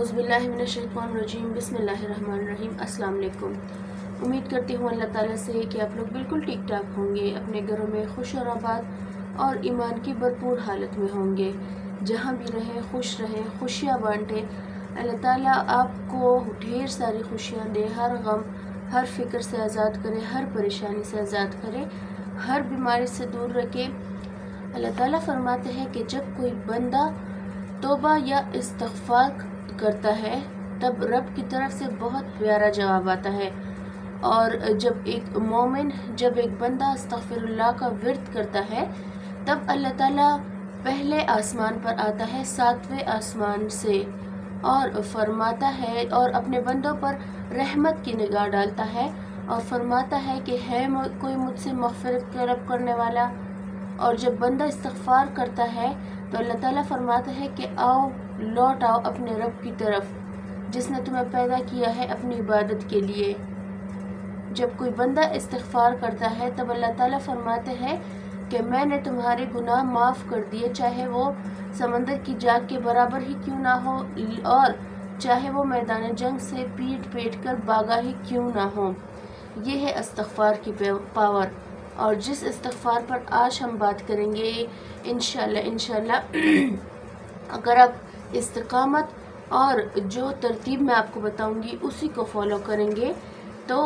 औज़ुबिल्लाहिमिनश्शैतानिर्रजीम बिस्मिल्लाहिर्रहमानिर्रहीम। अस्सलाम वालेकुम। उम्मीद करती हूँ अल्लाह ताला से कि आप लोग बिल्कुल ठीक ठाक होंगे, अपने घरों में खुश और आबाद और ईमान की भरपूर हालत में होंगे। जहाँ भी रहें खुश रहें, खुशियाँ बांटें। अल्लाह ताला आपको ढेर सारी खुशियाँ दे, हर गम हर फिक्र से आज़ाद करे, हर परेशानी से आज़ाद करे, हर बीमारी से दूर रखे। अल्लाह ताला फरमाते हैं कि जब कोई बंदा तौबा या इस्तिग़फ़ार करता है तब रब की तरफ से बहुत प्यारा जवाब आता है। और जब एक बंदा अस्तग़फ़िरुल्लाह का विर्द करता है तब अल्लाह ताला पहले आसमान पर आता है, 7वें आसमान से, और फरमाता है और अपने बंदों पर रहमत की निगाह डालता है और फरमाता है कि है कोई मुझसे मग़फ़िरत तलब करने वाला। और जब बंदा इस्तिग़फ़ार करता है तो अल्लाह ताला फरमाता है कि आओ, लौट आओ अपने रब की तरफ जिसने तुम्हें पैदा किया है अपनी इबादत के लिए। जब कोई बंदा इस्तिग़फ़ार करता है तब अल्लाह ताला फरमाते हैं कि मैंने तुम्हारे गुनाह माफ़ कर दिए, चाहे वो समंदर की जाग के बराबर ही क्यों ना हो और चाहे वो मैदान जंग से पीट कर भागा ही क्यों ना हो। ये है इस्तिग़फ़ार की पावर। और जिस इस्तिग़फ़ार पर आज हम बात करेंगे इंशाल्लाह अगर आप इस्तिक़ामत और जो तरतीब मैं आपको बताऊंगी उसी को फॉलो करेंगे तो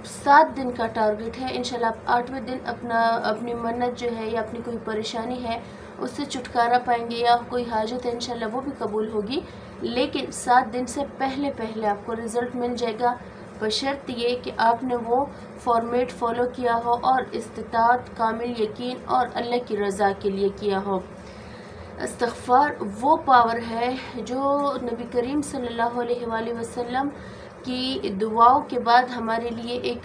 7 दिन का टारगेट है। इंशाल्लाह आप 8वें दिन अपनी मन्नत जो है या अपनी कोई परेशानी है उससे छुटकारा पाएंगे, या कोई हाजत है इंशाल्लाह वो भी कबूल होगी। लेकिन 7 दिन से पहले आपको रिज़ल्ट मिल जाएगा, बशर्त ये कि आपने वो फॉर्मेट फॉलो किया हो और इस्तिताअत, कामिल यकीन और अल्लाह की रज़ा के लिए किया हो। इस्तिग़फ़ार वो पावर है जो नबी करीम सल्लल्लाहु अलैहि वसल्लम की दुआओं के बाद हमारे लिए एक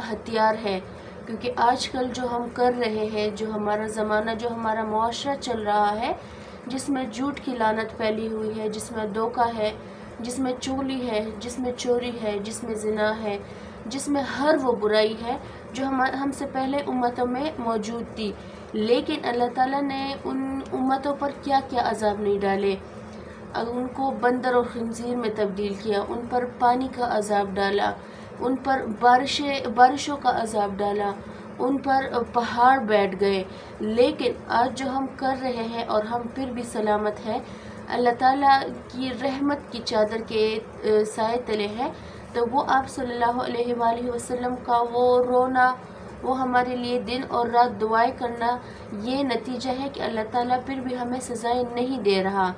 हथियार है। क्योंकि आजकल जो हम कर रहे हैं, जो हमारा ज़माना, जो हमारा मुआशरा चल रहा है, जिसमें झूठ की लानत फैली हुई है, जिसमें धोखा है, जिसमें चुगली है, जिसमें चोरी है, जिसमें ज़िना है, जिसमें हर वो बुराई है जो हमसे पहले उम्मतों में मौजूद थी। लेकिन अल्लाह ताला ने उन उम्मतों पर क्या क्या अज़ाब नहीं डाले। उनको बंदर और खिंजीर में तब्दील किया, उन पर पानी का अज़ाब डाला, उन पर बारिशों का अज़ाब डाला, उन पर पहाड़ बैठ गए। लेकिन आज जो हम कर रहे हैं और हम फिर भी सलामत हैं, अल्लाह ताला की रहमत की चादर के साए तले हैं। तो वो आप सल्लल्लाहु अलैहि वसल्लम का वो रोना, वो हमारे लिए दिन और रात दुआएं करना, ये नतीजा है कि अल्लाह ताला फिर भी हमें सज़ाएं नहीं दे रहा।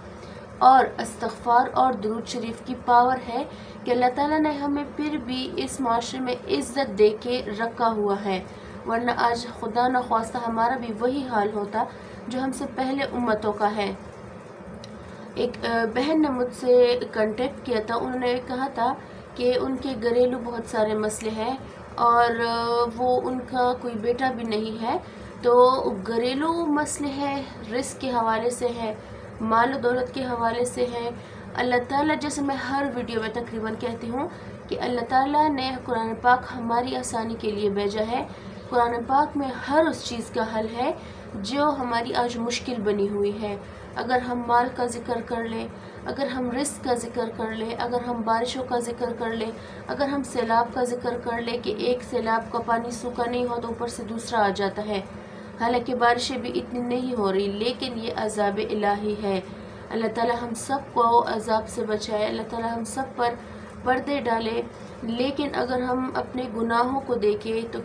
और इस्तिग़फ़ार और दुरूद शरीफ की पावर है कि अल्लाह ताला ने हमें फिर भी इस माशरे में इज़्ज़त दे के रखा हुआ है, वरना आज खुदा न ख्वास्ता हमारा भी वही हाल होता जो हमसे पहले उम्मतों का है। एक बहन ने मुझसे कांटेक्ट किया था, उन्होंने कहा था कि उनके घरेलू बहुत सारे मसले हैं और वो उनका कोई बेटा भी नहीं है। तो घरेलू मसले हैं, रिस्क के हवाले से है, माल दौलत के हवाले से है। अल्लाह ताला, जैसे मैं हर वीडियो में तकरीबन कहती हूँ कि अल्लाह ताला ने कुरान पाक हमारी आसानी के लिए भेजा है। कुरान पाक में हर उस चीज़ का हल है जो हमारी आज मुश्किल बनी हुई है। अगर हम माल का ज़िक्र कर लें, अगर हम रिस्क का ज़िक्र कर लें, अगर हम बारिशों का ज़िक्र कर लें, अगर हम सैलाब का ज़िक्र कर लें कि एक सैलाब का पानी सूखा नहीं हो तो ऊपर से दूसरा आ जाता है। हालांकि बारिशें भी इतनी नहीं हो रही, लेकिन ये अज़ाब इलाही है। अल्लाह ताला हम सब को अज़ाब से बचाए, अल्लाह ताला हम सब पर पर्दे डाले। लेकिन अगर हम अपने गुनाहों को देखें तो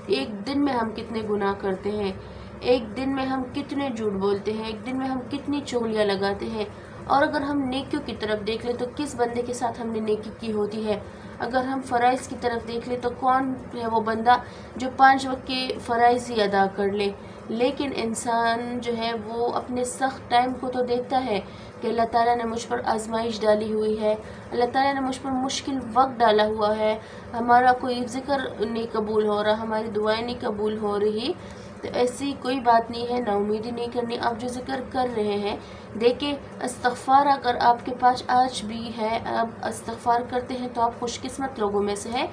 एक दिन में हम कितने गुनाह करते हैं, एक दिन में हम कितने झूठ बोलते हैं, एक दिन में हम कितनी चुगलियाँ लगाते हैं। और अगर हम नेकियों की तरफ देख लें तो किस बंदे के साथ हमने नेकी की होती है। अगर हम फ़राइज़ की तरफ देख लें तो कौन है वो बंदा जो 5 वक्त के फ़राइज़ ही अदा कर ले। लेकिन इंसान जो है वो अपने सख्त टाइम को तो देखता है कि अल्लाह ताला ने मुझ पर आजमाइश डाली हुई है, अल्लाह ताला ने मुझ पर मुश्किल वक्त डाला हुआ है, हमारा कोई ज़िक्र नहीं कबूल हो रहा, हमारी दुआएं नहीं कबूल हो रही। तो ऐसी कोई बात नहीं है, नाउमीदी नहीं करनी। आप जो ज़िक्र कर रहे हैं, देखिए इस्तिग़फ़ार अगर आपके पास आज भी है, आप इस्तिग़फ़ार करते हैं तो आप खुशकिस्मत लोगों में से हैं।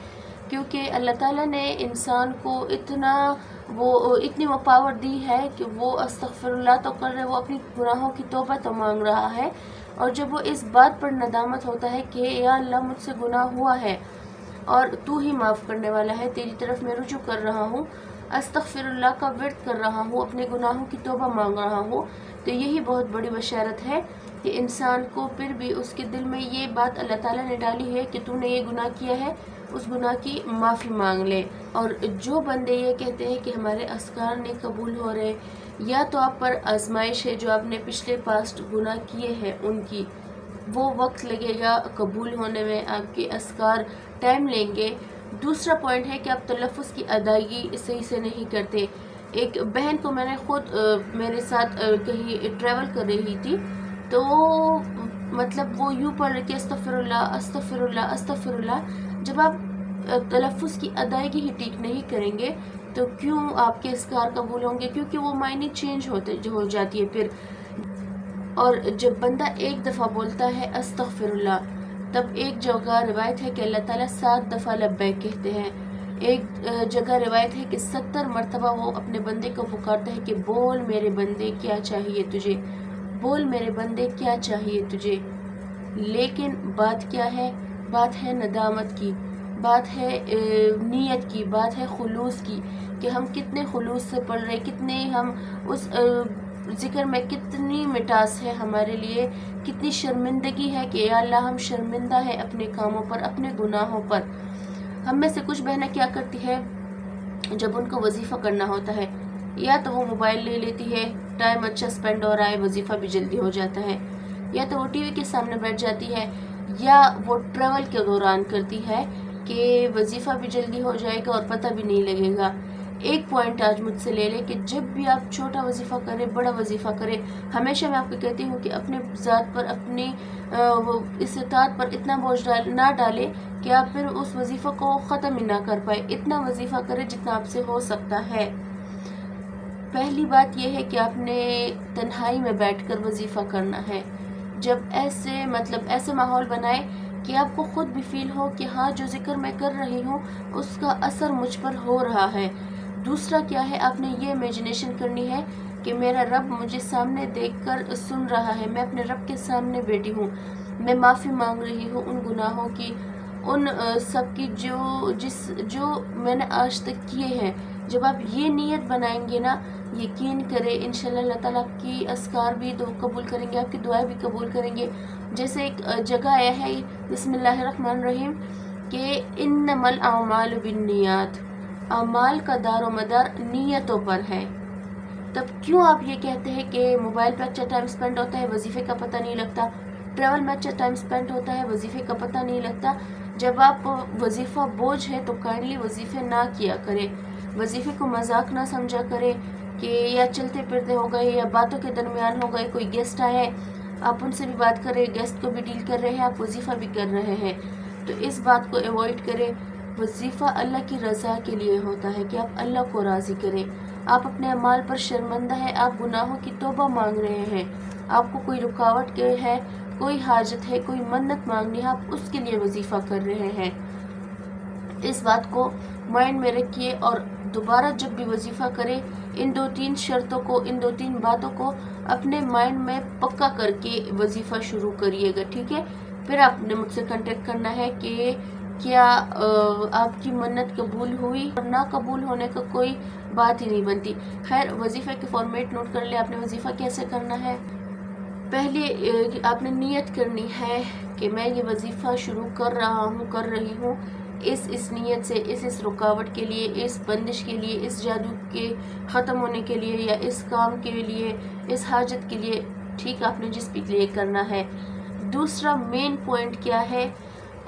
क्योंकि अल्लाह ताला ने इंसान को इतनी वो पावर दी है कि वो अस्तग़फ़िरुल्लाह तो कर रहे, वो अपनी गुनाहों की तौबा तो मांग रहा है, اور جب وہ اس بات پر ندامت ہوتا ہے کہ یا اللہ مجھ سے گناہ ہوا ہے اور تو ہی معاف کرنے والا ہے، تیری طرف میں رجوع کر رہا ہوں، استغفر اللہ کا ورد کر رہا ہوں، اپنے گناہوں کی توبہ مانگ رہا ہوں، تو یہی بہت بڑی بشارت ہے کہ انسان کو پھر بھی اس کے دل میں یہ بات اللہ تعالیٰ نے ڈالی ہے کہ تو نے یہ گناہ کیا ہے، اس گناہ کی معافی مانگ لے۔ اور جو بندے یہ کہتے ہیں کہ ہمارے اذکار نہیں قبول ہو رہے، یا تو آپ پر آزمائش ہے جو آپ نے پچھلے پاسٹ گناہ کیے ہیں ان کی، وہ وقت لگے گا قبول ہونے میں، آپ کے اذکار ٹائم لیں گے۔ دوسرا پوائنٹ ہے کہ آپ تلفظ کی ادائیگی صحیح سے نہیں کرتے۔ ایک بہن کو میں نے خود میرے ساتھ کہیں ٹریول کر رہی تھی، تو مطلب وہ یوں پڑھ رہی تھی استغفر اللہ استغفر اللہ استغفر اللہ۔ جب آپ تلفظ کی ادائیگی ہی ٹھیک نہیں کریں گے تو کیوں آپ کے اذکار قبول ہوں گے؟ کیونکہ وہ معنی چینج ہو جاتی ہے پھر۔ اور جب بندہ ایک دفعہ بولتا ہے استغفر اللہ، تب ایک جگہ روایت ہے کہ اللہ تعالیٰ 7 دفعہ لبیک کہتے ہیں، ایک جگہ روایت ہے کہ 70 مرتبہ وہ اپنے بندے کو پکارتا ہے کہ بول میرے بندے کیا چاہیے تجھے، بول میرے بندے کیا چاہیے تجھے۔ لیکن بات کیا ہے؟ بات ہے ندامت کی، بات ہے نیت کی، بات ہے خلوص کی، کہ ہم کتنے خلوص سے پڑھ رہے، کتنے ہم اس ذکر میں کتنی مٹاس ہے ہمارے لیے، کتنی شرمندگی ہے کہ یا اللہ ہم شرمندہ ہیں اپنے کاموں پر، اپنے گناہوں پر۔ ہم میں سے کچھ بہنیں کیا کرتی ہے، جب ان کو وظیفہ کرنا ہوتا ہے، یا تو وہ موبائل لے لیتی ہے، ٹائم اچھا سپینڈ ہو رہا ہے، وظیفہ بھی جلدی ہو جاتا ہے، یا تو وہ ٹی وی کے سامنے بیٹھ جاتی ہے، یا وہ ٹریول کے دوران کرتی ہے کہ وظیفہ بھی جلدی ہو جائے گا اور پتہ بھی نہیں لگے گا۔ ایک پوائنٹ آج مجھ سے لے لے کہ جب بھی آپ چھوٹا وظیفہ کریں، بڑا وظیفہ کریں، ہمیشہ میں آپ کو کہتی ہوں کہ اپنے ذات پر، اپنی استطاعت پر اتنا بوجھ نہ ڈالیں کہ آپ پھر اس وظیفہ کو ختم ہی نہ کر پائے۔ اتنا وظیفہ کریں جتنا آپ سے ہو سکتا ہے۔ پہلی بات یہ ہے کہ آپ نے تنہائی میں بیٹھ کر وظیفہ کرنا ہے۔ جب ایسے ماحول بنائے کہ آپ کو خود بھی فیل ہو کہ ہاں جو ذکر میں کر رہی ہوں اس کا اثر مجھ پر ہو رہا ہے۔ دوسرا کیا ہے، آپ نے یہ امیجنیشن کرنی ہے کہ میرا رب مجھے سامنے دیکھ کر سن رہا ہے، میں اپنے رب کے سامنے بیٹھی ہوں، میں معافی مانگ رہی ہوں ان گناہوں کی، ان سب کی جو میں نے آج تک کیے ہیں۔ جب آپ یہ نیت بنائیں گے نا، یقین کرے انشاءاللہ اللہ تعالیٰ آپ کی اذکار بھی قبول کریں گے، آپ کی دعائیں بھی قبول کریں گے۔ جیسے ایک جگہ آیا ہے بسم اللہ الرحمن الرحیم کہ انما الاعمال بالنیات، اعمال کا دار و مدار نیتوں پر ہے۔ تب کیوں آپ یہ کہتے ہیں کہ موبائل پہ اچھا ٹائم سپینڈ ہوتا ہے، وظیفے کا پتہ نہیں لگتا، ٹریول میں اچھا ٹائم سپینڈ ہوتا ہے، وظیفے کا پتہ نہیں لگتا؟ جب آپ وظیفہ بوجھ ہے تو کائنڈلی وظیفے نہ کیا کرے، وظیفے کو مذاق نہ سمجھا کرے کہ یا چلتے پھرتے ہو گئے یا باتوں کے درمیان ہو گئے، کوئی گیسٹ آئے آپ ان سے بھی بات کر رہے، گیسٹ کو بھی ڈیل کر رہے ہیں، آپ وظیفہ بھی کر رہے ہیں، تو اس بات کو ایوائڈ کریں۔ وظیفہ اللہ کی رضا کے لیے ہوتا ہے کہ آپ اللہ کو راضی کریں۔ آپ اپنے اعمال پر شرمندہ ہیں، آپ گناہوں کی توبہ مانگ رہے ہیں، آپ کو کوئی رکاوٹ ہے، کوئی حاجت ہے، کوئی منت مانگنی ہے، آپ اس کے لیے وظیفہ کر رہے ہیں۔ اس بات کو مائنڈ میں رکھیے اور دوبارہ جب بھی وظیفہ کرے ان 2-3 شرطوں کو، ان 2-3 باتوں کو اپنے مائنڈ میں پکا کر کے وظیفہ شروع کریے گا، ٹھیک ہے؟ پھر آپ نے مجھ سے کنٹیکٹ کرنا ہے کہ کیا آپ کی منت قبول ہوئی، اور نہ قبول ہونے کا کوئی بات ہی نہیں بنتی۔ خیر، وظیفے کے فارمیٹ نوٹ کر لیں، آپ نے وظیفہ کیسے کرنا ہے۔ پہلے آپ نے نیت کرنی ہے کہ میں یہ وظیفہ شروع کر رہی ہوں اس نیت سے، اس رکاوٹ کے لیے، اس بندش کے لیے، اس جادو کے ختم ہونے کے لیے، یا اس کام کے لیے، اس حاجت کے لیے، ٹھیک آپ نے جس کے لیے کرنا ہے۔ دوسرا مین پوائنٹ کیا ہے،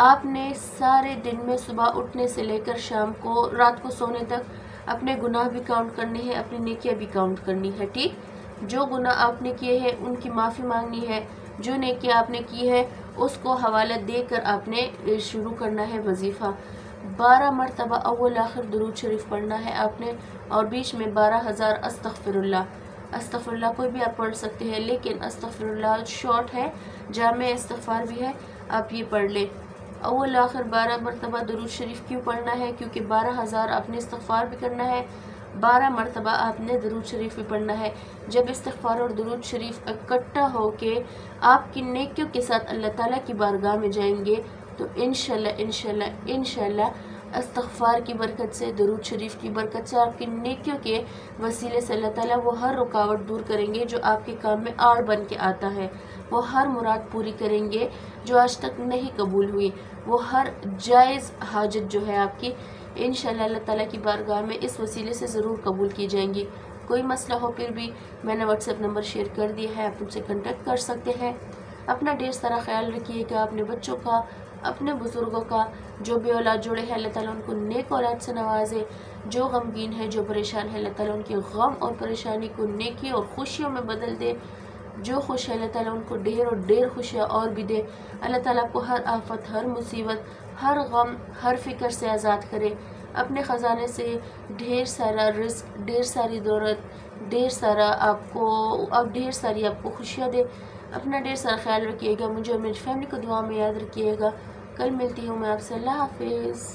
آپ نے سارے دن میں صبح اٹھنے سے لے کر شام کو، رات کو سونے تک اپنے گناہ بھی کاؤنٹ کرنے ہیں، اپنی نیکیاں بھی کاؤنٹ کرنی ہے، ٹھیک؟ جو گناہ آپ نے کیے ہیں ان کی معافی مانگنی ہے، جو نیکیاں آپ نے کی ہے اس کو حوالہ دے کر آپ نے شروع کرنا ہے وظیفہ۔ 12 مرتبہ اول آخر درود شریف پڑھنا ہے آپ نے، اور بیچ میں 12,000 استغفر اللہ کوئی بھی آپ پڑھ سکتے ہیں، لیکن استغفر اللہ شارٹ ہے، جامع استغفار بھی ہے، آپ یہ پڑھ لیں۔ اول آخر 12 مرتبہ درود شریف کیوں پڑھنا ہے؟ کیونکہ 12,000 آپ نے استغفار بھی کرنا ہے، 12 मरतबा आपने दरूद शरीफ भी पढ़ना है। जब इस्तिग़फ़ार और दरूद शरीफ इकट्ठा हो के आपकी नेकियों के साथ अल्लाह ताला की बारगाह में जाएंगे तो इंशाल्लाह इंशाल्लाह इंशाल्लाह इस्तिग़फ़ार की बरकत से, दरूद शरीफ की बरकत से, आपकी नेकियों के वसीले से अल्लाह ताला वो हर रुकावट दूर करेंगे जो आपके काम में आड़ बन के आता है। वो हर मुराद पूरी करेंगे जो आज तक नहीं कबूल हुई। वो हर जायज़ हाजत जो है आपकी इंशाल्लाह अल्लाह ताला की बारगाह में इस वसीले से ज़रूर कबूल की जाएंगी। कोई मसला हो फिर भी मैंने व्हाट्सएप नंबर शेयर कर दिया है, आप उनसे कांटेक्ट कर सकते हैं। अपना ढेर सारा ख्याल रखिएगा, अपने बच्चों का, अपने बुज़ुर्गों का। जो भी औलाद जोड़े हैं अल्लाह ताला उनको नेक औलाद से नवाजे। जो गमगीन है, जो परेशान है, अल्लाह ताला उनकी गम और परेशानी को नेकी और खुशियों में बदल दे। जो खुश है अल्लाह ताला उनको ढेर और ढेर खुशियाँ और भी दे। अल्लाह ताला आपको हर आफत, हर मुसीबत, हर गम, हर फ़िक्र से आज़ाद करे। अपने ख़जाने से ढेर सारा रिस्क, ढेर सारी दौलत, ढेर सारी आपको खुशियाँ दे। अपना ढेर सारा ख्याल रखिएगा। मुझे और मेरी फैमिली को दुआ में याद रखिएगा। कल मिलती हूँ मैं आपसे। अल्लाह हाफिज़।